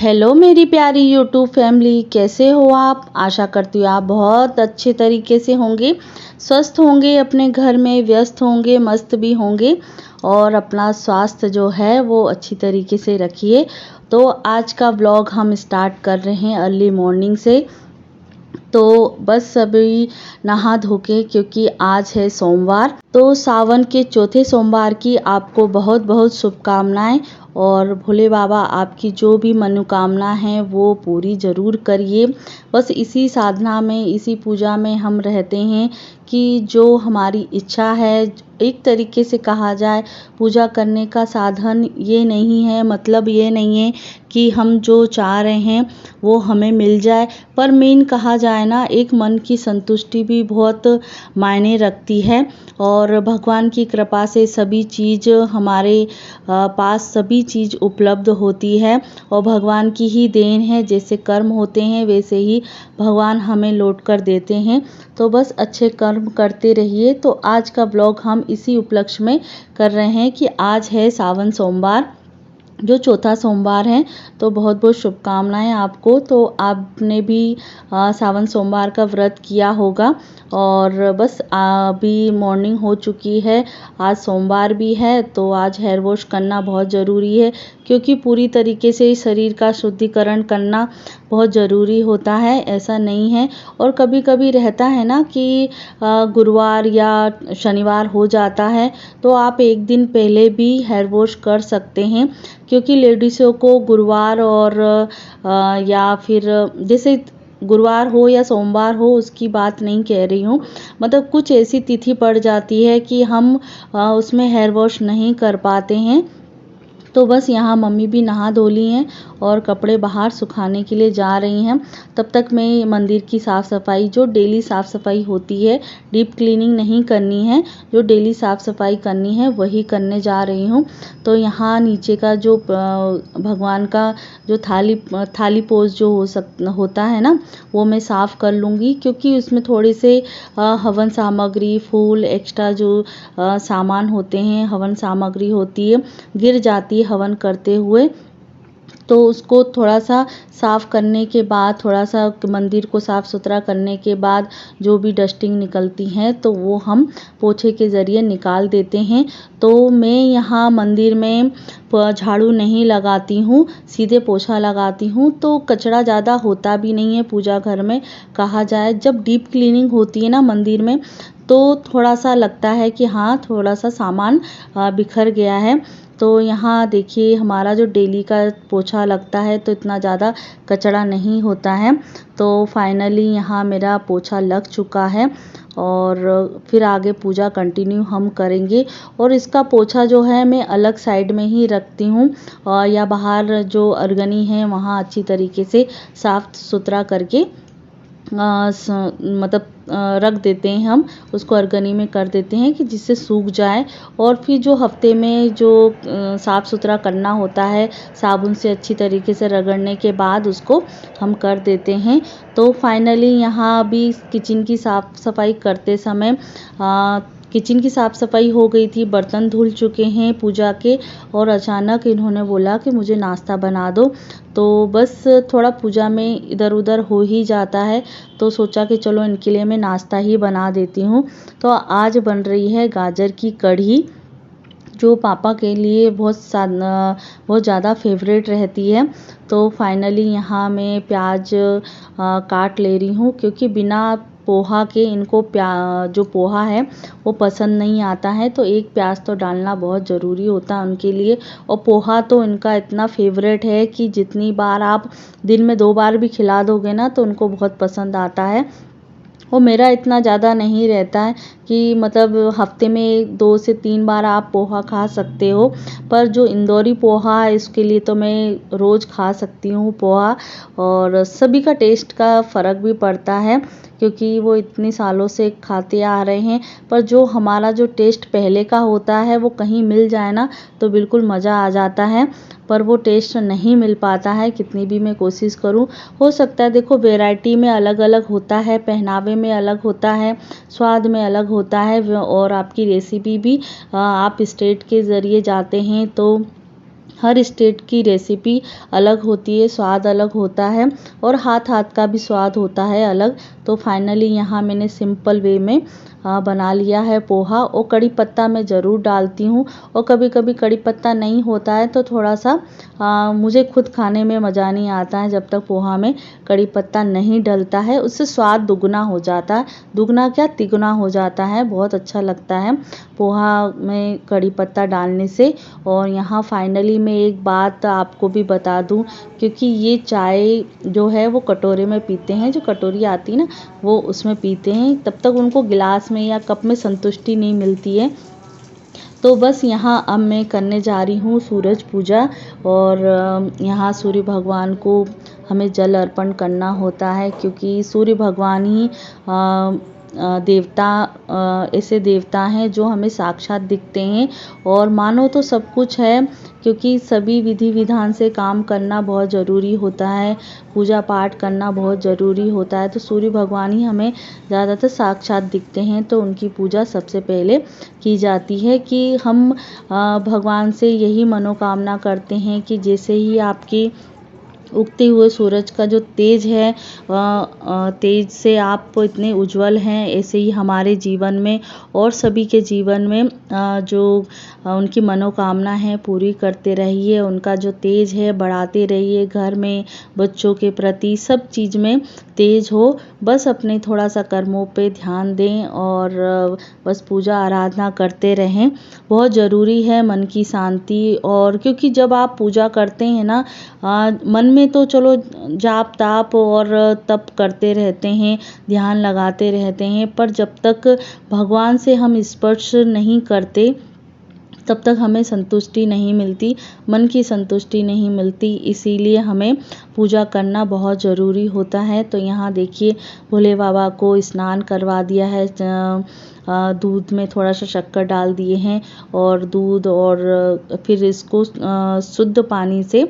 Hello मेरी प्यारी YouTube family, कैसे हो आप। आशा करती हूँ आप बहुत अच्छे तरीके से होंगे, स्वस्थ होंगे, अपने घर में व्यस्त होंगे, मस्त भी होंगे और अपना स्वास्थ्य जो है वो अच्छी तरीके से रखिए। तो आज का व्लॉग हम स्टार्ट कर रहे हैं अर्ली मॉर्निंग से। तो बस सभी नहा धो के, क्योंकि आज है सोमवार, तो सावन के चौथे सोमवार की आपको बहुत बहुत शुभकामनाएं। और भोले बाबा आपकी जो भी मनोकामना है वो पूरी ज़रूर करिए। बस इसी साधना में, इसी पूजा में हम रहते हैं कि जो हमारी इच्छा है, एक तरीके से कहा जाए पूजा करने का साधन ये नहीं है, मतलब ये नहीं है कि हम जो चाह रहे हैं वो हमें मिल जाए, पर मेन कहा जाए ना, एक मन की संतुष्टि भी बहुत मायने रखती है। और भगवान की कृपा से सभी चीज़ हमारे पास सभी चीज़ उपलब्ध होती है और भगवान की ही देन है। जैसे कर्म होते हैं वैसे ही भगवान हमें लौट कर देते हैं। तो बस अच्छे कर्म करते रहिए। तो आज का ब्लॉग हम इसी उपलक्ष्य में कर रहे हैं कि आज है सावन सोमवार, जो चौथा सोमवार है। तो बहुत बहुत शुभकामनाएं आपको। तो आपने भी सावन सोमवार का व्रत किया होगा। और बस अभी मॉर्निंग हो चुकी है, आज सोमवार भी है, तो आज हेयर वॉश करना बहुत ज़रूरी है, क्योंकि पूरी तरीके से शरीर का शुद्धिकरण करना बहुत ज़रूरी होता है, ऐसा नहीं है। और कभी कभी रहता है ना कि गुरुवार या शनिवार हो जाता है, तो आप एक दिन पहले भी हेयर वॉश कर सकते हैं, क्योंकि लेडीज़ों को गुरुवार और या फिर जैसे गुरुवार हो या सोमवार हो, उसकी बात नहीं कह रही हूँ, मतलब कुछ ऐसी तिथि पड़ जाती है कि हम उसमें हेयर वॉश नहीं कर पाते हैं। तो बस यहाँ मम्मी भी नहा धो ली हैं और कपड़े बाहर सुखाने के लिए जा रही हैं। तब तक मैं मंदिर की साफ़ सफाई, जो डेली साफ़ सफाई होती है, डीप क्लीनिंग नहीं करनी है, जो डेली साफ़ सफाई करनी है वही करने जा रही हूँ। तो यहाँ नीचे का जो भगवान का जो थाली पोज जो होता है ना, वो मैं साफ़ कर लूँगी, क्योंकि उसमें थोड़े से हवन सामग्री, फूल, एक्स्ट्रा जो सामान होते हैं, हवन सामग्री होती है, गिर जाती है हवन करते हुए। तो उसको थोड़ा सा साफ़ करने के बाद, थोड़ा सा मंदिर को साफ़ सुथरा करने के बाद जो भी डस्टिंग निकलती हैं तो वो हम पोछे के ज़रिए निकाल देते हैं। तो मैं यहाँ मंदिर में झाड़ू नहीं लगाती हूँ, सीधे पोछा लगाती हूँ, तो कचरा ज़्यादा होता भी नहीं है पूजा घर में। कहा जाए जब डीप क्लीनिंग होती है ना मंदिर में, तो थोड़ा सा लगता है कि हाँ, थोड़ा सा सामान बिखर गया है। तो यहाँ देखिए हमारा जो डेली का पोछा लगता है तो इतना ज़्यादा कचरा नहीं होता है। तो फाइनली यहाँ मेरा पोछा लग चुका है और फिर आगे पूजा कंटिन्यू हम करेंगे। और इसका पोछा जो है मैं अलग साइड में ही रखती हूँ, या बाहर जो अर्गनी है वहाँ अच्छी तरीके से साफ़ सुथरा करके मतलब रख देते हैं, हम उसको अर्गनी में कर देते हैं कि जिससे सूख जाए। और फिर जो हफ्ते में जो साफ़ सुथरा करना होता है, साबुन से अच्छी तरीके से रगड़ने के बाद उसको हम कर देते हैं। तो फाइनली यहाँ अभी किचन की साफ़ सफाई करते समय किचन की साफ़ सफाई हो गई थी, बर्तन धुल चुके हैं पूजा के, और अचानक इन्होंने बोला कि मुझे नाश्ता बना दो। तो बस थोड़ा पूजा में इधर उधर हो ही जाता है, तो सोचा कि चलो इनके लिए मैं नाश्ता ही बना देती हूँ। तो आज बन रही है गाजर की कढ़ी, जो पापा के लिए बहुत ज़्यादा फेवरेट रहती है। तो फाइनली यहाँ मैं प्याज काट ले रही हूँ, क्योंकि बिना पोहा के इनको जो पोहा है वो पसंद नहीं आता है, तो एक प्याज तो डालना बहुत ज़रूरी होता है उनके लिए। और पोहा तो इनका इतना फेवरेट है कि जितनी बार आप दिन में 2 बार भी खिला दोगे ना तो उनको बहुत पसंद आता है। वो मेरा इतना ज़्यादा नहीं रहता है कि मतलब हफ्ते में 2 से 3 बार आप पोहा खा सकते हो, पर जो इंदौरी पोहा है इसके लिए तो मैं रोज़ खा सकती हूँ पोहा। और सभी का टेस्ट का फ़र्क भी पड़ता है, क्योंकि वो इतनी सालों से खाते आ रहे हैं। पर जो हमारा जो टेस्ट पहले का होता है वो कहीं मिल जाए ना तो बिल्कुल मज़ा आ जाता है, पर वो टेस्ट नहीं मिल पाता है कितनी भी मैं कोशिश करूं। हो सकता है, देखो वैरायटी में अलग अलग होता है, पहनावे में अलग होता है, स्वाद में अलग होता है, और आपकी रेसिपी भी आप स्टेट के ज़रिए जाते हैं तो हर स्टेट की रेसिपी अलग होती है, स्वाद अलग होता है और हाथ हाथ का भी स्वाद होता है अलग। तो फाइनली यहाँ मैंने सिंपल वे में बना लिया है पोहा। और कड़ी पत्ता मैं ज़रूर डालती हूँ, और कभी कभी कड़ी पत्ता नहीं होता है तो थोड़ा सा मुझे खुद खाने में मज़ा नहीं आता है जब तक पोहा में कड़ी पत्ता नहीं डलता है। उससे स्वाद दुगना हो जाता है, दुगना क्या तिगुना हो जाता है, बहुत अच्छा लगता है पोहा में कड़ी पत्ता डालने से। और यहाँ फाइनली मैं एक बात आपको भी बता दूं, क्योंकि ये चाय जो है वो कटोरे में पीते हैं, जो कटोरी आती है ना वो उसमें पीते हैं, तब तक उनको गिलास में या कप में संतुष्टि नहीं मिलती है। तो बस यहाँ अब मैं करने जा रही हूँ सूरज पूजा। और यहाँ सूर्य भगवान को हमें जल अर्पण करना होता है, क्योंकि सूर्य भगवान ही देवता ऐसे देवता हैं जो हमें साक्षात दिखते हैं। और मानो तो सब कुछ है, क्योंकि सभी विधि विधान से काम करना बहुत ज़रूरी होता है, पूजा पाठ करना बहुत ज़रूरी होता है। तो सूर्य भगवान ही हमें ज़्यादातर साक्षात दिखते हैं, तो उनकी पूजा सबसे पहले की जाती है। कि हम भगवान से यही मनोकामना करते हैं कि जैसे ही आपकी उगते हुए सूरज का जो तेज है, तेज से आप इतने उज्जवल हैं, ऐसे ही हमारे जीवन में और सभी के जीवन में जो उनकी मनोकामना है पूरी करते रहिए, उनका जो तेज है बढ़ाते रहिए, घर में बच्चों के प्रति सब चीज़ में तेज हो। बस अपने थोड़ा सा कर्मों पे ध्यान दें और बस पूजा आराधना करते रहें। बहुत ज़रूरी है मन की शांति। और क्योंकि जब आप पूजा करते हैं ना, मन में तो चलो जाप ताप और तप करते रहते हैं, ध्यान लगाते रहते हैं, पर जब तक भगवान से हम स्पर्श नहीं करते तब तक हमें संतुष्टि नहीं मिलती, मन की संतुष्टि नहीं मिलती। इसीलिए हमें पूजा करना बहुत ज़रूरी होता है। तो यहाँ देखिए भोले बाबा को स्नान करवा दिया है, दूध में थोड़ा सा शक्कर डाल दिए हैं और दूध, और फिर इसको शुद्ध पानी से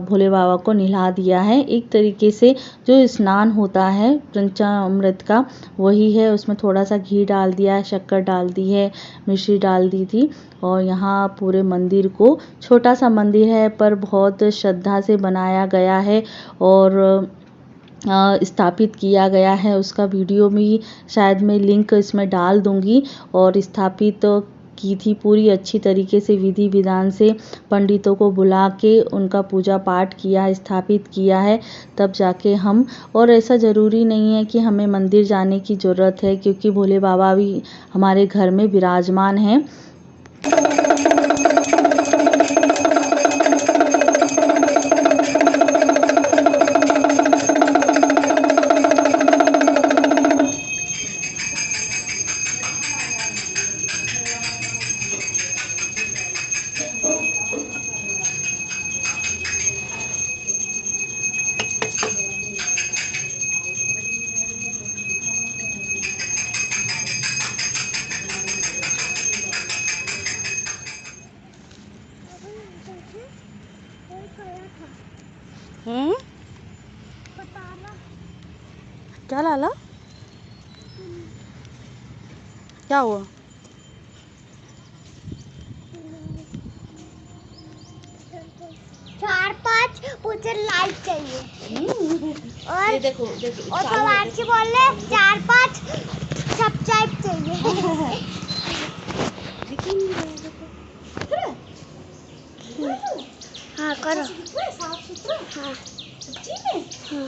भोले बाबा को नहला दिया है। एक तरीके से जो स्नान होता है पंचामृत का वही है। उसमें थोड़ा सा घी डाल दिया है, शक्कर डाल दी है, मिश्री डाल दी थी। और यहाँ पूरे मंदिर को, छोटा सा मंदिर है पर बहुत श्रद्धा से बनाया गया है और स्थापित किया गया है। उसका वीडियो भी शायद मैं लिंक इसमें डाल दूंगी। और स्थापित की थी पूरी अच्छी तरीके से, विधि विधान से पंडितों को बुला के उनका पूजा पाठ किया, स्थापित किया है, तब जाके हम। और ऐसा ज़रूरी नहीं है कि हमें मंदिर जाने की ज़रूरत है, क्योंकि भोले बाबा भी हमारे घर में विराजमान हैं। क्या लाला, क्या हुआ? चार पाँच मुझे लाइट चाहिए। और ये देखो और भगवान बोल रहे 4-5 सब्सक्राइब चाहिए। हाँ करो। साफ सुथरा। हाँ सच्ची में। हाँ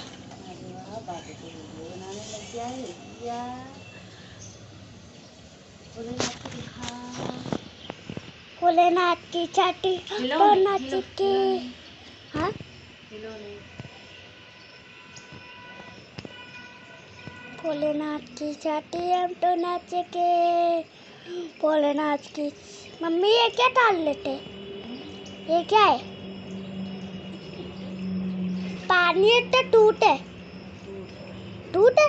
बाबू को वीडियो बनाने लग गया है या भोलेनाथ को दिखा, भोलेनाथ की छठी तो नाच के। हाँ भोलेनाथ की छठी हम तो नाच के, भोलेनाथ की। मम्मी ये क्या डाल लेते, ये क्या है? पानी इतना टूट है, टूट है।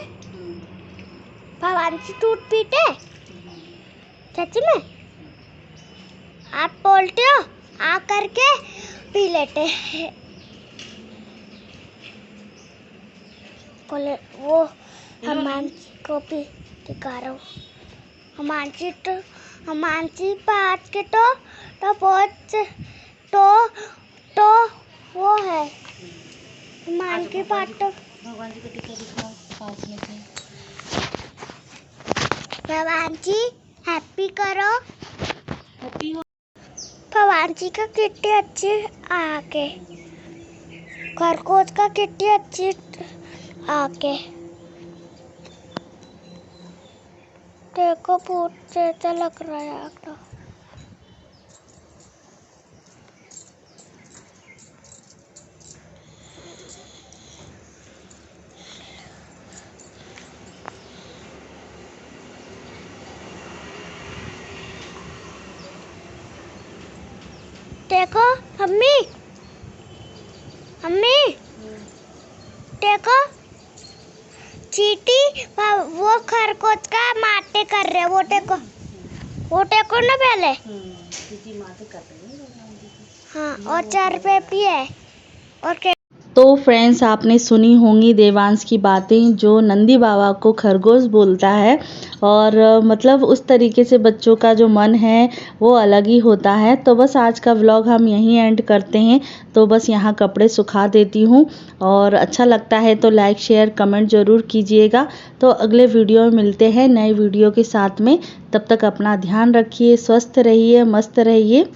भगवान से टूट पीते सच में? आप बोलते हो आ करके पी लेते। बोले वो हमांसी को भी दिखा रहा हूँ। हमांसी आज के तो बहुत तो वो है मान की बात। तो भगवान जी का टीका दिखाओ पास में से। भगवान जी हैप्पी करो। हैप्पी हो। भगवान जी का कितनी अच्छी आके, खरगोश का कितनी अच्छी आके। देखो भूत जैसा लग रहा है आका। देखो मम्मी, मम्मी देखो चींटी वो खरगोश का मारते कर रहे। वो देखो ना पहले। चींटी मारते कर रही है। हाँ और 4 पे भी है। और तो फ्रेंड्स, आपने सुनी होंगी देवांश की बातें, जो नंदी बाबा को खरगोश बोलता है। और मतलब उस तरीके से बच्चों का जो मन है वो अलग ही होता है। तो बस आज का व्लॉग हम यहीं एंड करते हैं। तो बस यहाँ कपड़े सुखा देती हूँ, और अच्छा लगता है तो लाइक शेयर कमेंट ज़रूर कीजिएगा। तो अगले वीडियो में मिलते हैं नए वीडियो के साथ में। तब तक अपना ध्यान रखिए, स्वस्थ रहिए, मस्त रहिए।